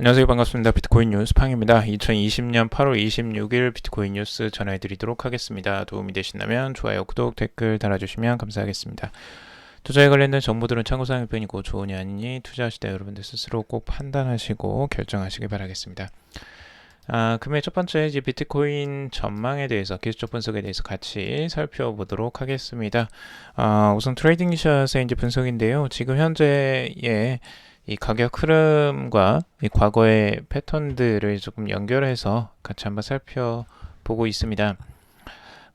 안녕하세요. 반갑습니다. 비트코인 뉴스 팡입니다. 2020년 8월 26일 비트코인 뉴스 전해드리도록 하겠습니다. 도움이 되신다면 좋아요, 구독, 댓글 달아주시면 감사하겠습니다. 투자에 관련된 정보들은 참고사항일 뿐이고 좋으니 아니니 투자하실 때 여러분들 스스로 꼭 판단하시고 결정하시기 바라겠습니다. 그러면 첫 번째 이제 비트코인 전망에 대해서 기술적 분석에 대해서 같이 살펴보도록 하겠습니다. 우선 트레이딩 샷의 이제 분석인데요. 지금 현재의 이 가격 흐름과 이 과거의 패턴들을 조금 연결해서 같이 한번 살펴보고 있습니다.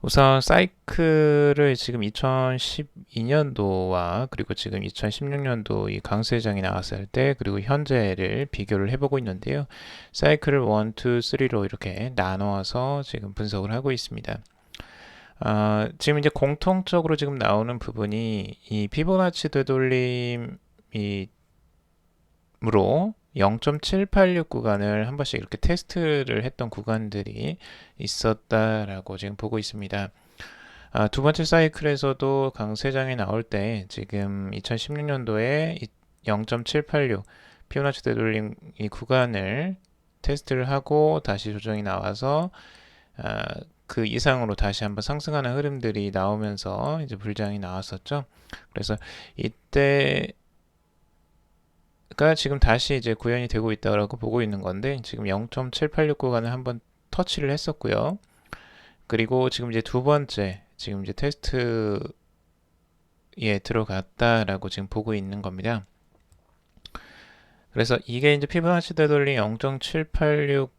우선 사이클을 지금 2012년도와 그리고 지금 2016년도 이 강세장이 나왔을 때 그리고 현재를 비교를 해보고 있는데요. 사이클을 1, 2, 3로 이렇게 나눠서 지금 분석을 하고 있습니다. 지금 이제 공통적으로 지금 나오는 부분이 이 피보나치 되돌림이 으로 0.786 구간을 한 번씩 이렇게 테스트를 했던 구간들이 있었다라고 지금 보고 있습니다. 두 번째 사이클에서도 강세장이 나올 때 지금 2016년도에 0.786 피보나치 되돌림 이 구간을 테스트를 하고 다시 조정이 나와서 그 이상으로 다시 한번 상승하는 흐름들이 나오면서 이제 불장이 나왔었죠. 그래서 이때 가 지금 다시 이제 구현이 되고 있다고 보고 있는 건데 지금 0.786 구간을 한번 터치를 했었고요. 그리고 지금 이제 두 번째 지금 이제 테스트에 들어갔다라고 지금 보고 있는 겁니다. 그래서 이게 이제 피보나치 되돌림 0.786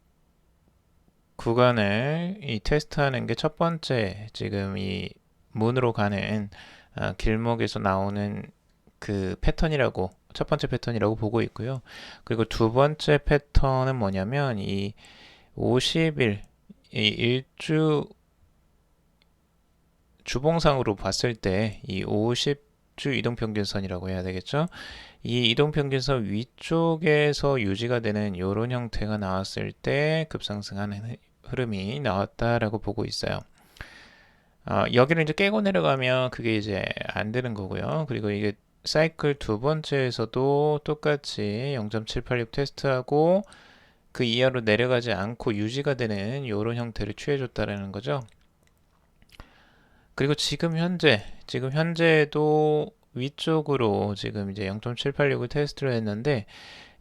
구간을 이 테스트하는 게 첫 번째 지금 이 문으로 가는 길목에서 나오는 그 패턴이라고 첫 번째 패턴이라고 보고 있고요. 그리고 두 번째 패턴은 뭐냐면 이 50일 이 일주 주봉상으로 봤을 때 이 50주 이동평균선이라고 해야 되겠죠. 이 이동평균선 위쪽에서 유지가 되는 이런 형태가 나왔을 때 급상승하는 흐름이 나왔다라고 보고 있어요. 여기를 이제 깨고 내려가면 그게 이제 안 되는 거고요. 그리고 이게 사이클 두 번째에서도 똑같이 0.786 테스트하고 그 이하로 내려가지 않고 유지가 되는 이런 형태를 취해줬다라는 거죠. 그리고 지금 현재도 위쪽으로 지금 이제 0.786을 테스트를 했는데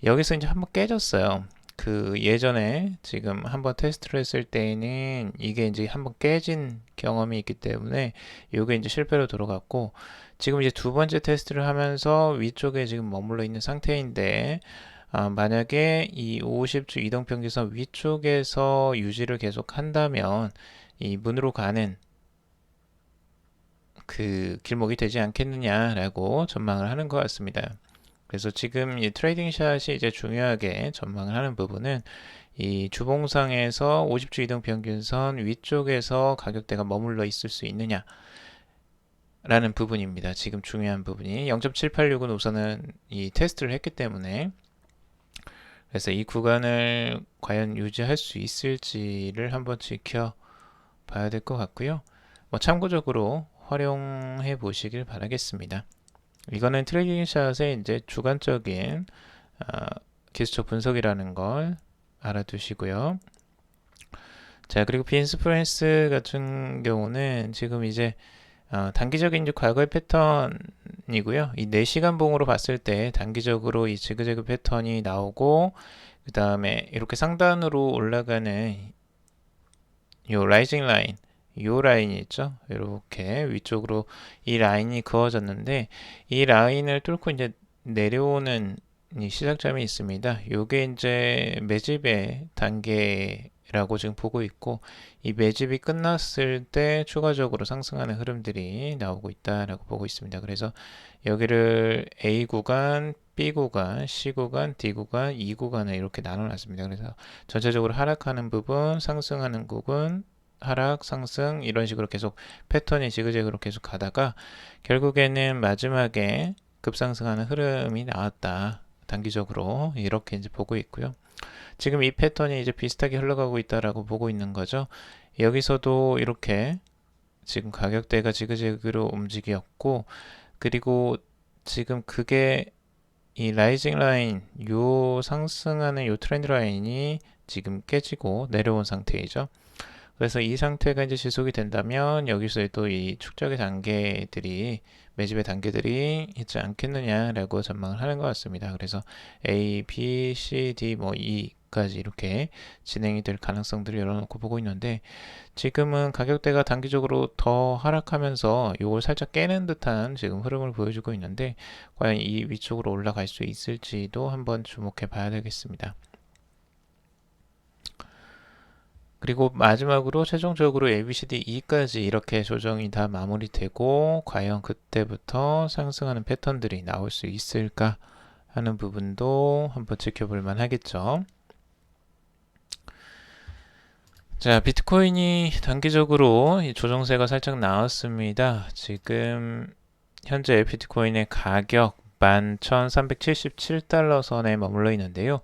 여기서 이제 한번 깨졌어요. 그 예전에 지금 한번 테스트를 했을 때에는 이게 이제 한번 깨진 경험이 있기 때문에 이게 이제 실패로 들어갔고 지금 이제 두 번째 테스트를 하면서 위쪽에 지금 머물러 있는 상태인데 만약에 이 50주 이동평균선 위쪽에서 유지를 계속 한다면 이 문으로 가는 그 길목이 되지 않겠느냐라고 전망을 하는 것 같습니다. 그래서 지금 이 트레이딩 샷이 이제 중요하게 전망을 하는 부분은 이 주봉상에서 50주 이동 평균선 위쪽에서 가격대가 머물러 있을 수 있느냐 라는 부분입니다. 지금 중요한 부분이 0.786은 우선은 이 테스트를 했기 때문에 그래서 이 구간을 과연 유지할 수 있을지를 한번 지켜봐야 될 것 같고요. 뭐 참고적으로 활용해 보시길 바라겠습니다. 이거는 트레이딩 샷의 이제 주관적인 기술적 분석이라는 걸 알아두시고요. 자, 그리고 빈스프레스 같은 경우는 지금 이제 단기적인 이제 과거의 패턴이고요. 이 4시간 봉으로 봤을 때 단기적으로 이 지그재그 패턴이 나오고 그 다음에 이렇게 상단으로 올라가는 요 라이징 라인 요 라인이 있죠. 이렇게 위쪽으로 이 라인이 그어졌는데 이 라인을 뚫고 이제 내려오는 이 시작점이 있습니다. 요게 이제 매집의 단계라고 지금 보고 있고 이 매집이 끝났을 때 추가적으로 상승하는 흐름들이 나오고 있다라고 보고 있습니다. 그래서 여기를 A 구간, B 구간, C 구간, D 구간, E 구간을 이렇게 나눠놨습니다. 그래서 전체적으로 하락하는 부분, 상승하는 부분 하락, 상승 이런 식으로 계속 패턴이 지그재그로 계속 가다가 결국에는 마지막에 급상승하는 흐름이 나왔다. 단기적으로 이렇게 이제 보고 있고요. 지금 이 패턴이 이제 비슷하게 흘러가고 있다라고 보고 있는 거죠. 여기서도 이렇게 지금 가격대가 지그재그로 움직였고 그리고 지금 그게 이 라이징 라인, 요 상승하는 요 트렌드 라인이 지금 깨지고 내려온 상태이죠. 그래서 이 상태가 이제 지속이 된다면 여기서 또 이 축적의 단계들이 매집의 단계들이 있지 않겠느냐라고 전망을 하는 것 같습니다. 그래서 A, B, C, D, 뭐 E까지 이렇게 진행이 될 가능성들을 열어놓고 보고 있는데 지금은 가격대가 단기적으로 더 하락하면서 이걸 살짝 깨는 듯한 지금 흐름을 보여주고 있는데 과연 이 위쪽으로 올라갈 수 있을지도 한번 주목해 봐야 되겠습니다. 그리고 마지막으로 최종적으로 ABCD E까지 이렇게 조정이 다 마무리되고 과연 그때부터 상승하는 패턴들이 나올 수 있을까 하는 부분도 한번 지켜볼 만 하겠죠. 자, 비트코인이 단기적으로 이 조정세가 살짝 나왔습니다. 지금 현재 비트코인의 가격 11,377달러 선에 머물러 있는데요.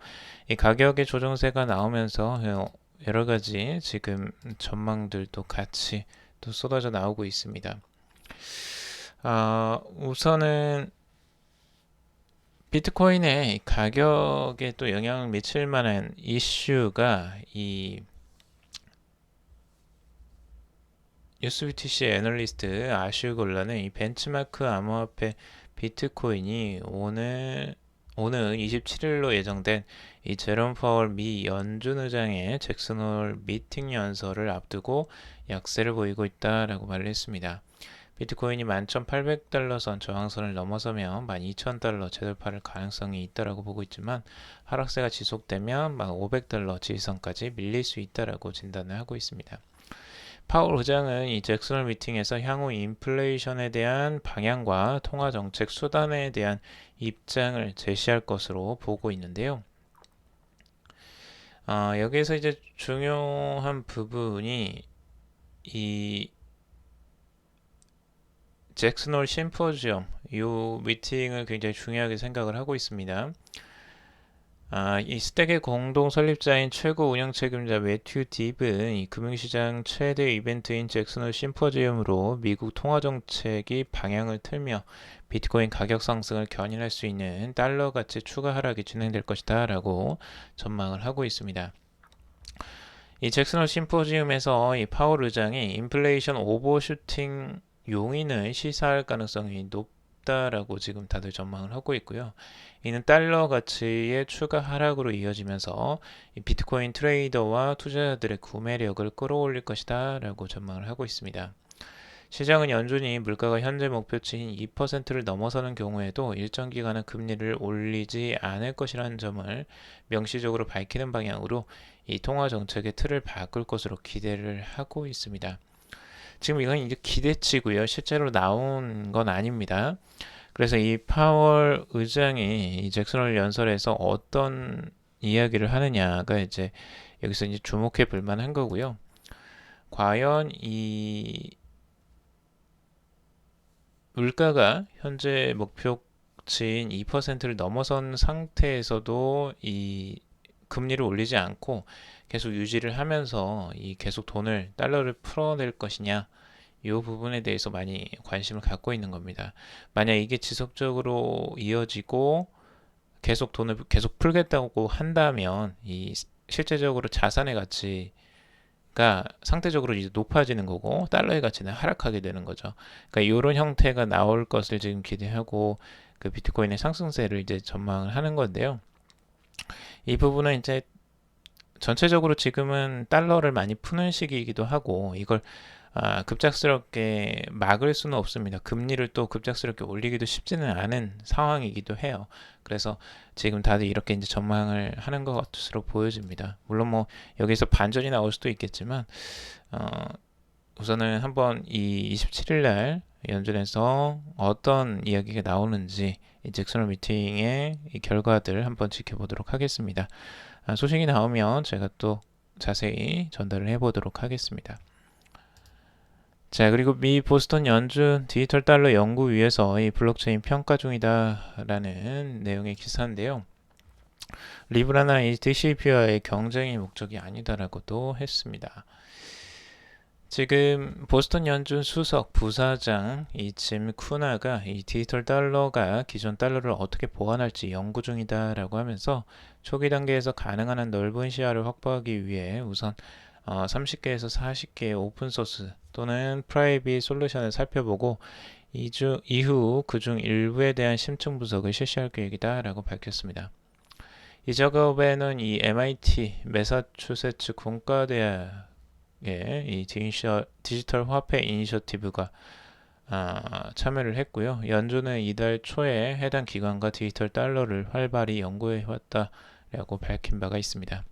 이 가격의 조정세가 나오면서 여러 가지 지금 전망들도 같이 또 쏟아져 나오고 있습니다. 우선은 비트코인의 가격에 또 영향을 미칠 만한 이슈가 이 뉴스BTC 애널리스트 아슈 골라는 이 벤치마크 암호화폐 비트코인이 오늘 27일로 예정된 이 제롬 파월 미 연준 의장의 잭슨홀 미팅 연설을 앞두고 약세를 보이고 있다라고 말을 했습니다. 비트코인이 11,800달러 선 저항선을 넘어서면 12,000달러 재돌파할 가능성이 있다라고 보고 있지만 하락세가 지속되면 500달러 지지선까지 밀릴 수 있다라고 진단을 하고 있습니다. 파월 의장은 이 잭슨홀 미팅에서 향후 인플레이션에 대한 방향과 통화 정책 수단에 대한 입장을 제시할 것으로 보고 있는데요. 여기에서 이제 중요한 부분이 이 잭슨홀 심포지엄 이 미팅을 굉장히 중요하게 생각을 하고 있습니다. 이 스택의 공동 설립자인 최고 운영 책임자 매튜 딥은 이 금융시장 최대 이벤트인 잭슨홀 심포지엄으로 미국 통화정책이 방향을 틀며 비트코인 가격 상승을 견인할 수 있는 달러 가치 추가 하락이 진행될 것이다 라고 전망을 하고 있습니다. 이 잭슨홀 심포지엄에서 이 파월 의장이 인플레이션 오버슈팅 용인을 시사할 가능성이 높다라고 지금 다들 전망을 하고 있고요. 이는 달러 가치의 추가 하락으로 이어지면서 비트코인 트레이더와 투자자들의 구매력을 끌어올릴 것이다 라고 전망을 하고 있습니다. 시장은 연준이 물가가 현재 목표치인 2%를 넘어서는 경우에도 일정 기간은 금리를 올리지 않을 것이라는 점을 명시적으로 밝히는 방향으로 이 통화 정책의 틀을 바꿀 것으로 기대를 하고 있습니다. 지금 이건 이제 기대치고요. 실제로 나온 건 아닙니다. 그래서 이 파월 의장이 이 잭슨홀 연설에서 어떤 이야기를 하느냐가 이제 여기서 이제 주목해 볼 만한 거고요. 과연 이 물가가 현재 목표치인 2%를 넘어선 상태에서도 이 금리를 올리지 않고 계속 유지를 하면서 이 계속 달러를 풀어낼 것이냐 이 부분에 대해서 많이 관심을 갖고 있는 겁니다. 만약 이게 지속적으로 이어지고 계속 돈을 계속 풀겠다고 한다면 이 실제적으로 자산의 가치가 상대적으로 이제 높아지는 거고 달러의 가치는 하락하게 되는 거죠. 그러니까 이런 형태가 나올 것을 지금 기대하고 그 비트코인의 상승세를 이제 전망을 하는 건데요. 이 부분은 이제 전체적으로 지금은 달러를 많이 푸는 시기이기도 하고 이걸 급작스럽게 막을 수는 없습니다. 금리를 또 급작스럽게 올리기도 쉽지는 않은 상황이기도 해요. 그래서 지금 다들 이렇게 이제 전망을 하는 것으로 보여집니다. 물론 뭐 여기서 반전이 나올 수도 있겠지만 우선은 한번 이 27일 날 연준에서 어떤 이야기가 나오는지 이 잭슨홀 미팅의 이 결과들 한번 지켜보도록 하겠습니다. 소식이 나오면 제가 또 자세히 전달을 해보도록 하겠습니다. 자, 그리고 미 보스턴 연준 디지털 달러 연구위에서 이 블록체인 평가 중이다라는 내용의 기사인데요. 리브라나 이 DCP와의 경쟁의 목적이 아니다라고도 했습니다. 지금 보스턴 연준 수석 부사장 이 짐 쿠나가 이 디지털 달러가 기존 달러를 어떻게 보완할지 연구 중이다라고 하면서 초기 단계에서 가능한 한 넓은 시야를 확보하기 위해 우선 30개에서 40개의 오픈소스 또는 프라이빗 솔루션을 살펴보고 이후 그중 일부에 대한 심층 분석을 실시할 계획이다라고 밝혔습니다. 이 작업에는 이 MIT 매사추세츠 공과대학의 이 디지털 화폐 이니셔티브가 참여를 했고요. 연준은 이달 초에 해당 기관과 디지털 달러를 활발히 연구해 왔다라고 밝힌 바가 있습니다.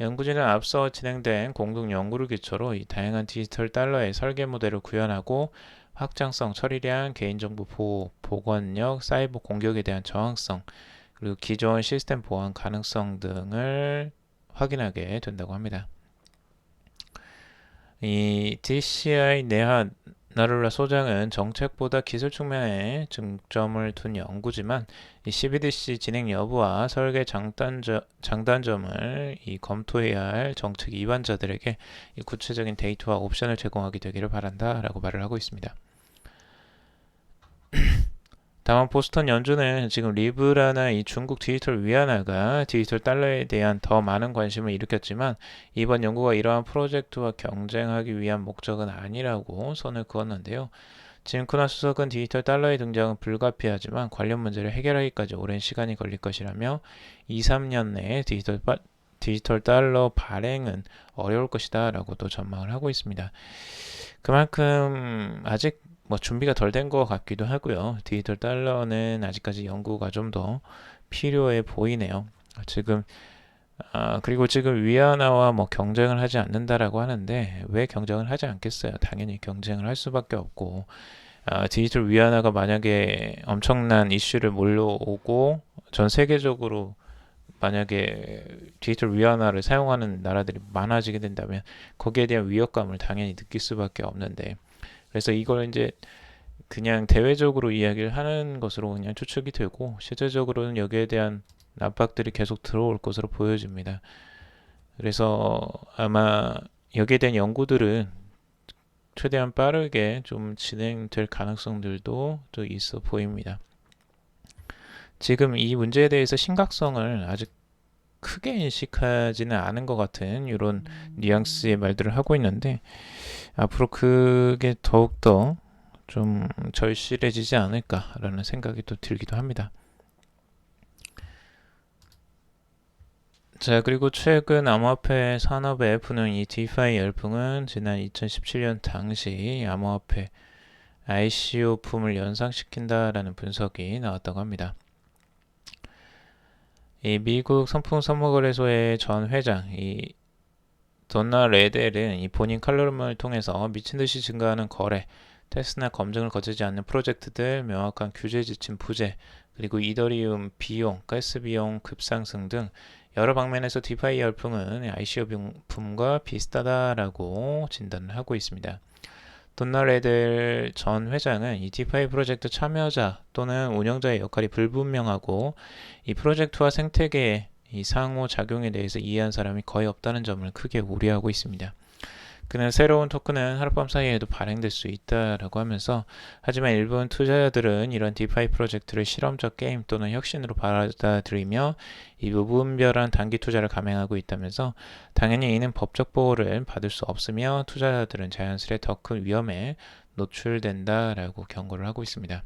연구진은 앞서 진행된 공동 연구를 기초로 이 다양한 디지털 달러의 설계 모델을 구현하고 확장성, 처리량, 개인정보 보호, 복원력, 사이버 공격에 대한 저항성, 그리고 기존 시스템 보안 가능성 등을 확인하게 된다고 합니다. 이 DCI 내하 나룰라 소장은 정책보다 기술 측면에 중점을 둔 연구지만 이 CBDC 진행 여부와 설계 장단점을 검토해야 할 정책 위반자들에게 이 구체적인 데이터와 옵션을 제공하게 되기를 바란다라고 말을 하고 있습니다. 다만 보스턴 연준은 지금 리브라나 이 중국 디지털 위안화가 디지털 달러에 대한 더 많은 관심을 일으켰지만 이번 연구가 이러한 프로젝트와 경쟁하기 위한 목적은 아니라고 선을 그었는데요. 짐 쿠나 수석은 디지털 달러의 등장은 불가피하지만 관련 문제를 해결하기까지 오랜 시간이 걸릴 것이라며 2-3년 내에 디지털 달러 발행은 어려울 것이다 라고도 전망을 하고 있습니다. 그만큼 아직 준비가 덜 된 것 같기도 하고요. 디지털 달러는 아직까지 연구가 좀 더 필요해 보이네요. 그리고 지금 위안화와 경쟁을 하지 않는다라고 하는데 왜 경쟁을 하지 않겠어요? 당연히 경쟁을 할 수밖에 없고 디지털 위안화가 만약에 엄청난 이슈를 몰려오고 전 세계적으로 만약에 디지털 위안화를 사용하는 나라들이 많아지게 된다면 거기에 대한 위협감을 당연히 느낄 수밖에 없는데 그래서 이걸 이제 그냥 대외적으로 이야기를 하는 것으로 그냥 추측이 되고 실제적으로는 여기에 대한 압박들이 계속 들어올 것으로 보여집니다. 그래서 아마 여기에 대한 연구들은 최대한 빠르게 좀 진행될 가능성들도 또 있어 보입니다. 지금 이 문제에 대해서 심각성을 아직 크게 인식하지는 않은 것 같은 이런 뉘앙스의 말들을 하고 있는데 앞으로 그게 더욱더 좀 절실해지지 않을까라는 생각이 또 들기도 합니다. 자, 그리고 최근 암호화폐 산업에 부는 이 디파이 열풍은 지난 2017년 당시 암호화폐 ICO 붐을 연상시킨다라는 분석이 나왔다고 합니다. 이 미국 상품선물거래소의 전 회장 이 돈나 레델은 이 본인 칼럼을 통해서 미친듯이 증가하는 거래, 테스트나 검증을 거치지 않는 프로젝트들, 명확한 규제 지침 부재, 그리고 이더리움 비용, 가스 비용 급상승 등 여러 방면에서 디파이 열풍은 ICO 붐과 비슷하다라고 진단을 하고 있습니다. 돈나 레델 전 회장은 이 디파이 프로젝트 참여자 또는 운영자의 역할이 불분명하고 이 프로젝트와 생태계의 이 상호작용에 대해서 이해한 사람이 거의 없다는 점을 크게 우려하고 있습니다. 그는 새로운 토큰은 하룻밤 사이에도 발행될 수 있다라고 하면서 하지만 일본 투자자들은 이런 디파이 프로젝트를 실험적 게임 또는 혁신으로 받아들이며 이 무분별한 단기 투자를 감행하고 있다면서 당연히 이는 법적 보호를 받을 수 없으며 투자자들은 자연스레 더 큰 위험에 노출된다라고 경고를 하고 있습니다.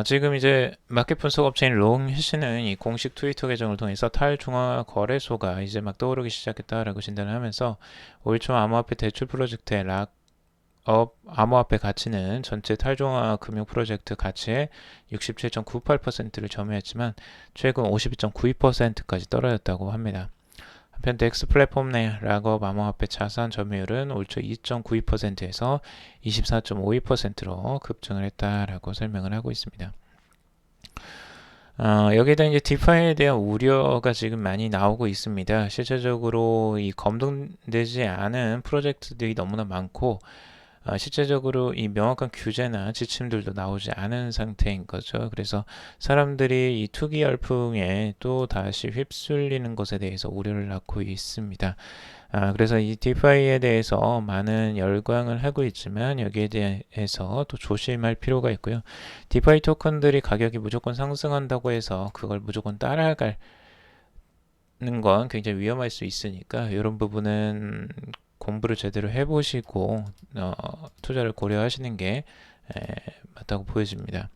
지금 이제 마켓 분석 업체인 롱해시는 이 공식 트위터 계정을 통해서 탈중앙화 거래소가 이제 막 떠오르기 시작했다라고 진단을 하면서 올 초 암호화폐 대출 프로젝트의 락업 암호화폐 가치는 전체 탈중앙화 금융 프로젝트 가치의 67.98%를 점유했지만 최근 52.92%까지 떨어졌다고 합니다. 한편 덱스 플랫폼 내 락업 암호화폐 자산 점유율은 올 초 2.92%에서 24.52%로 급증을 했다라고 설명을 하고 있습니다. 여기에 대한 이제 디파이에 대한 우려가 지금 많이 나오고 있습니다. 실제적으로 이 검증되지 않은 프로젝트들이 너무나 많고 실제적으로 이 명확한 규제나 지침들도 나오지 않은 상태인 거죠. 그래서 사람들이 이 투기 열풍에 또 다시 휩쓸리는 것에 대해서 우려를 낳고 있습니다. 그래서 이 디파이에 대해서 많은 열광을 하고 있지만 여기에 대해서 또 조심할 필요가 있고요. 디파이 토큰들이 가격이 무조건 상승한다고 해서 그걸 무조건 따라가는 건 굉장히 위험할 수 있으니까 이런 부분은 공부를 제대로 해보시고 투자를 고려하시는 게 맞다고 보여집니다.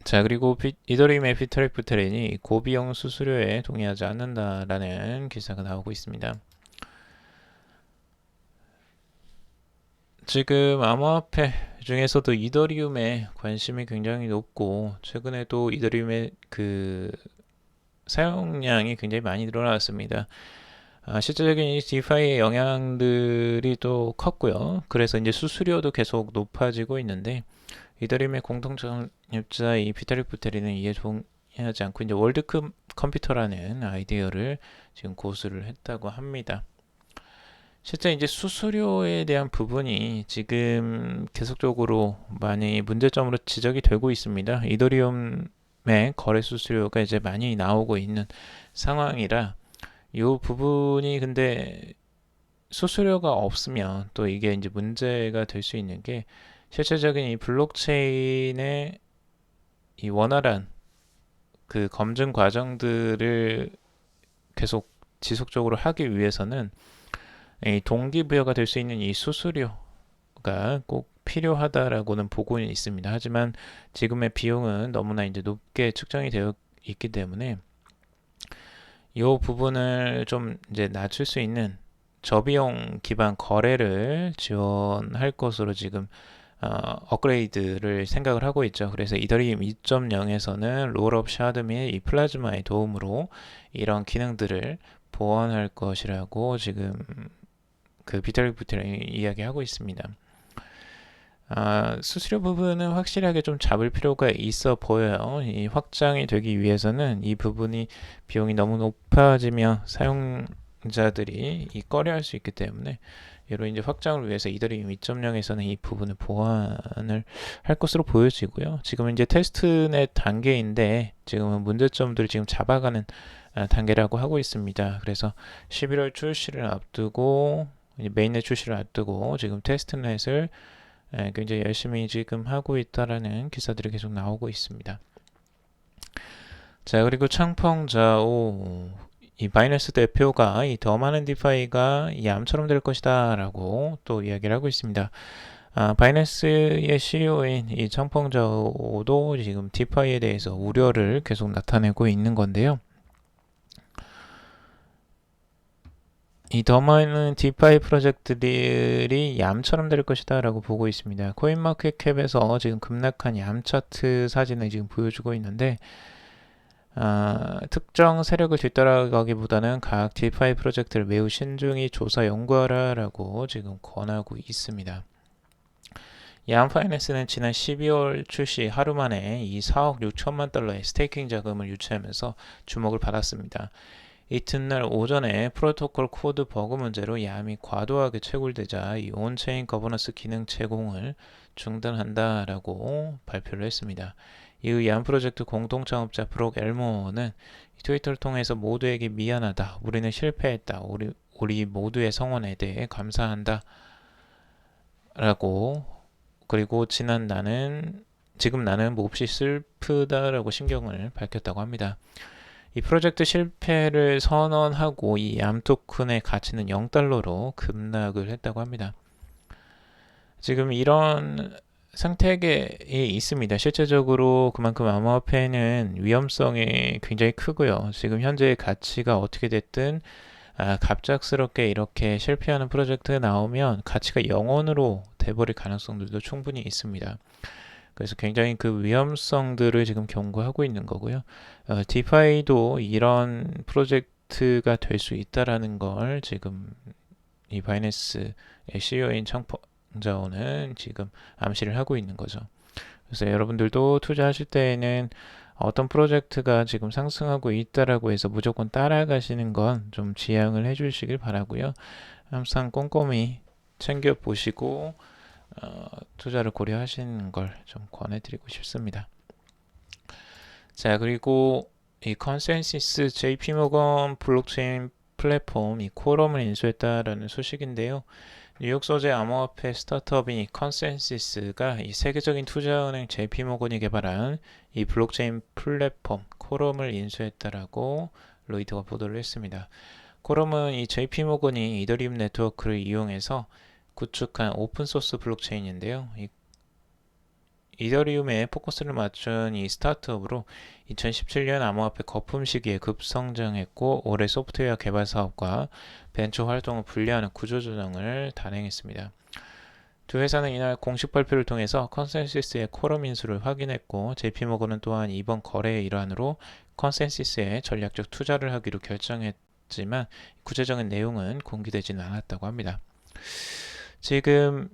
자, 그리고 이더리움의 비트렉 부테린이 고비용 수수료에 동의하지 않는다라는 기사가 나오고 있습니다. 지금 암호화폐 중에서도 이더리움에 관심이 굉장히 높고 최근에도 이더리움의 그 사용량이 굉장히 많이 늘어났습니다. 실제적인 이 디파이의 영향들이 또 컸고요. 그래서 이제 수수료도 계속 높아지고 있는데 이더리움의 공동創業자 이 비타릭 부테리는 이에 동의하지 않고 이제 월드 컴퓨터라는 아이디어를 지금 고수를 했다고 합니다. 실제 이제 수수료에 대한 부분이 지금 계속적으로 많이 문제점으로 지적이 되고 있습니다. 이더리움의 거래 수수료가 이제 많이 나오고 있는 상황이라 이 부분이 근데 수수료가 없으면 또 이게 이제 문제가 될 수 있는 게 실질적인 이 블록체인의 이 원활한 그 검증 과정들을 계속 지속적으로 하기 위해서는 이 동기부여가 될 수 있는 이 수수료가 꼭 필요하다라고는 보고는 있습니다. 하지만 지금의 비용은 너무나 이제 높게 측정이 되어 있기 때문에 이 부분을 좀 이제 낮출 수 있는 저비용 기반 거래를 지원할 것으로 지금 업그레이드를 생각을 하고 있죠. 그래서 이더리움 2.0에서는 롤업 샤드 및 이 플라즈마의 도움으로 이런 기능들을 보완할 것이라고 지금 그 비터릭 부트는 이야기하고 있습니다. 수수료 부분은 확실하게 좀 잡을 필요가 있어 보여요. 이 확장이 되기 위해서는 이 부분이 비용이 너무 높아지면 사용자들이 이 꺼려할 수 있기 때문에 이런 이제 확장을 위해서 이더리움 2.0에서는 이 부분을 보완을 할 것으로 보여지고요. 지금 이제 테스트넷 단계인데 지금은 문제점들을 지금 잡아가는 단계라고 하고 있습니다. 그래서 11월 출시를 앞두고 메인넷 출시를 앞두고 지금 테스트넷을 굉장히 열심히 지금 하고 있다라는 기사들이 계속 나오고 있습니다. 자, 그리고 창펑자오 이 바이낸스 대표가 이 더 많은 디파이가 이 암처럼 될 것이다 라고 또 이야기를 하고 있습니다. 바이낸스의 CEO인 이 창펑자오도 지금 디파이에 대해서 우려를 계속 나타내고 있는 건데요. 이 더 많은 디파이 프로젝트들이 얌처럼 될 것이다 라고 보고 있습니다. 코인마켓캡에서 지금 급락한 얌 차트 사진을 지금 보여주고 있는데 특정 세력을 뒤따라가기보다는 각 디파이 프로젝트를 매우 신중히 조사 연구하라 라고 지금 권하고 있습니다. 얌 파이낸스는 지난 12월 출시 하루 만에 이 4억 6천만 달러의 스테이킹 자금을 유치하면서 주목을 받았습니다. 이튿날 오전에 프로토콜 코드 버그 문제로 얌이 과도하게 채굴되자 이 온체인 거버넌스 기능 제공을 중단한다라고 발표를 했습니다. 이후 얌 프로젝트 공동창업자 브록 엘모어는 트위터를 통해서 모두에게 미안하다. 우리는 실패했다. 우리 모두의 성원에 대해 감사한다. 라고 그리고 지금 나는 몹시 슬프다라고 심경을 밝혔다고 합니다. 이 프로젝트 실패를 선언하고 이 얌 토큰의 가치는 0달러로 급락을 했다고 합니다. 지금 이런 상태에 있습니다. 실제적으로 그만큼 암호화폐는 위험성이 굉장히 크고요. 지금 현재의 가치가 어떻게 됐든 갑작스럽게 이렇게 실패하는 프로젝트가 나오면 가치가 0원으로 돼버릴 가능성들도 충분히 있습니다. 그래서 굉장히 그 위험성들을 지금 경고하고 있는 거고요. 디파이도 이런 프로젝트가 될 수 있다라는 걸 지금 이 바이낸스의 CEO인 창펑자오는 지금 암시를 하고 있는 거죠. 그래서 여러분들도 투자하실 때에는 어떤 프로젝트가 지금 상승하고 있다라고 해서 무조건 따라가시는 건 좀 지양을 해 주시길 바라고요. 항상 꼼꼼히 챙겨 보시고 투자를 고려하시는 걸 좀 권해드리고 싶습니다. 자, 그리고 이 컨센시스 JP모건 블록체인 플랫폼 이 쿼럼을 인수했다라는 소식인데요. 뉴욕 소재 암호화폐 스타트업인 이 컨센시스가 이 세계적인 투자은행 JP모건이 개발한 이 블록체인 플랫폼 쿼럼을 인수했다라고 로이터가 보도를 했습니다. 쿼럼은 이 JP모건이 이더리움 네트워크를 이용해서 구축한 오픈소스 블록체인인데요. 이더리움에 포커스를 맞춘 이 스타트업으로 2017년 암호화폐 거품 시기에 급성장했고 올해 소프트웨어 개발 사업과 벤처 활동을 분리하는 구조조정을 단행했습니다. 두 회사는 이날 공식 발표를 통해서 컨센시스의 쿼럼 인수를 확인했고 JP모건은 또한 이번 거래의 일환으로 컨센시스에 전략적 투자를 하기로 결정했지만 구체적인 내용은 공개되지는 않았다고 합니다. 지금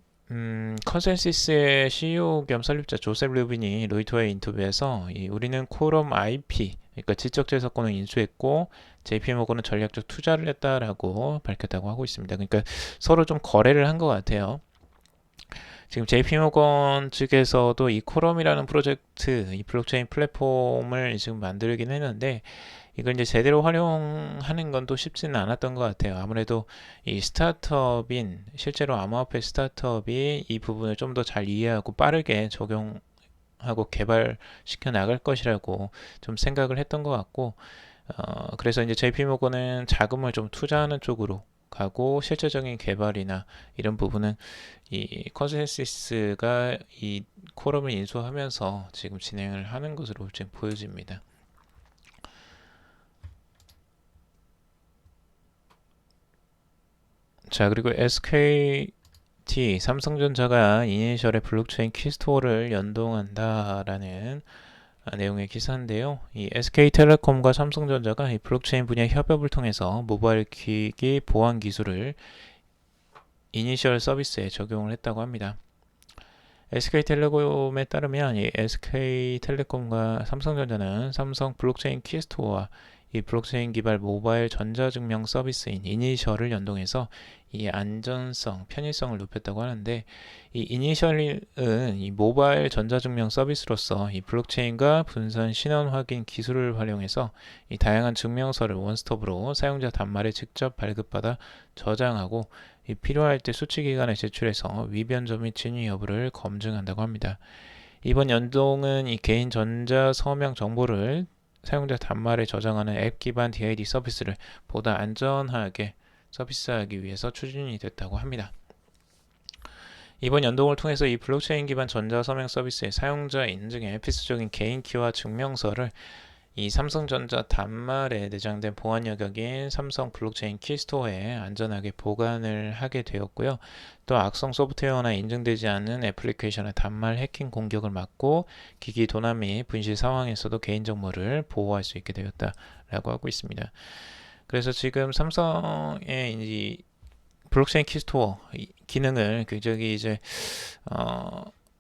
컨센시스의 CEO 겸 설립자 조셉 루빈이 로이터의 인터뷰에서 우리는 쿼럼 IP, 그러니까 지적 재산권을 인수했고 JP모건은 전략적 투자를 했다라고 밝혔다고 하고 있습니다. 그러니까 서로 좀 거래를 한 것 같아요. 지금 JP모건 측에서도 이 쿼럼이라는 프로젝트, 이 블록체인 플랫폼을 지금 만들긴 했는데 이걸 이제 제대로 활용하는 건 또 쉽지는 않았던 것 같아요. 아무래도 이 스타트업인 실제로 암호화폐 스타트업이 이 부분을 좀 더 잘 이해하고 빠르게 적용하고 개발시켜 나갈 것이라고 좀 생각을 했던 것 같고 그래서 이제 JP모건은 자금을 좀 투자하는 쪽으로 가고 실질적인 개발이나 이런 부분은 이 컨센시스가 이 쿼럼을 인수하면서 지금 진행을 하는 것으로 지금 보여집니다. 자, 그리고 SKT 삼성전자가 이니셜의 블록체인 키스토어를 연동한다라는 내용의 기사인데요. 이 SK텔레콤과 삼성전자가 이 블록체인 분야 협업을 통해서 모바일 기기 보안 기술을 이니셜 서비스에 적용을 했다고 합니다. SK텔레콤에 따르면 이 SK텔레콤과 삼성전자는 삼성 블록체인 키스토어와 이 블록체인 기반 모바일 전자증명 서비스인 이니셜을 연동해서 이 안전성, 편의성을 높였다고 하는데 이 이니셜은 이 모바일 전자증명 서비스로서 이 블록체인과 분산 신원 확인 기술을 활용해서 이 다양한 증명서를 원스톱으로 사용자 단말에 직접 발급받아 저장하고 이 필요할 때 수취기관에 제출해서 위변조 및 진위 여부를 검증한다고 합니다. 이번 연동은 이 개인 전자 서명 정보를 사용자 단말에 저장하는 앱 기반 DID 서비스를 보다 안전하게 서비스하기 위해서 추진이 됐다고 합니다. 이번 연동을 통해서 이 블록체인 기반 전자서명 서비스의 사용자 인증에 필수적인 개인키와 증명서를 이 삼성전자 단말에 내장된 보안 여격인 삼성 블록체인 키스토어에 안전하게 보관을 하게 되었고요. 또 악성 소프트웨어나 인증되지 않은 애플리케이션의 단말 해킹 공격을 막고 기기 도난 및 분실 상황에서도 개인정보를 보호할 수 있게 되었다라고 하고 있습니다. 그래서 지금 삼성의 이 블록체인 키스토어 기능을 굉장히 이제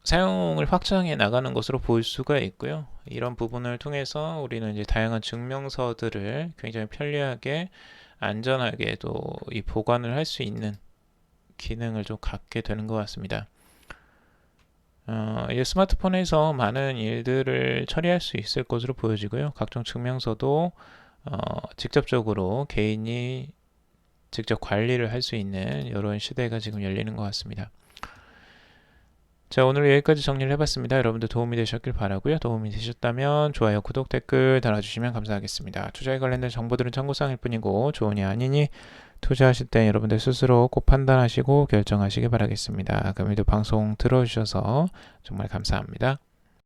사용을 확장해 나가는 것으로 볼 수가 있고요. 이런 부분을 통해서 우리는 이제 다양한 증명서들을 굉장히 편리하게 안전하게 또 이 보관을 할 수 있는 기능을 좀 갖게 되는 것 같습니다. 이 스마트폰에서 많은 일들을 처리할 수 있을 것으로 보여지고요. 각종 증명서도 직접적으로 개인이 직접 관리를 할 수 있는 이런 시대가 지금 열리는 것 같습니다. 자, 오늘 여기까지 정리를 해봤습니다. 여러분들 도움이 되셨길 바라고요. 도움이 되셨다면 좋아요, 구독, 댓글 달아주시면 감사하겠습니다. 투자에 관련된 정보들은 참고사항일 뿐이고 좋으니 아니니 투자하실 때 여러분들 스스로 꼭 판단하시고 결정하시기 바라겠습니다. 그럼 오늘도 방송 들어주셔서 정말 감사합니다.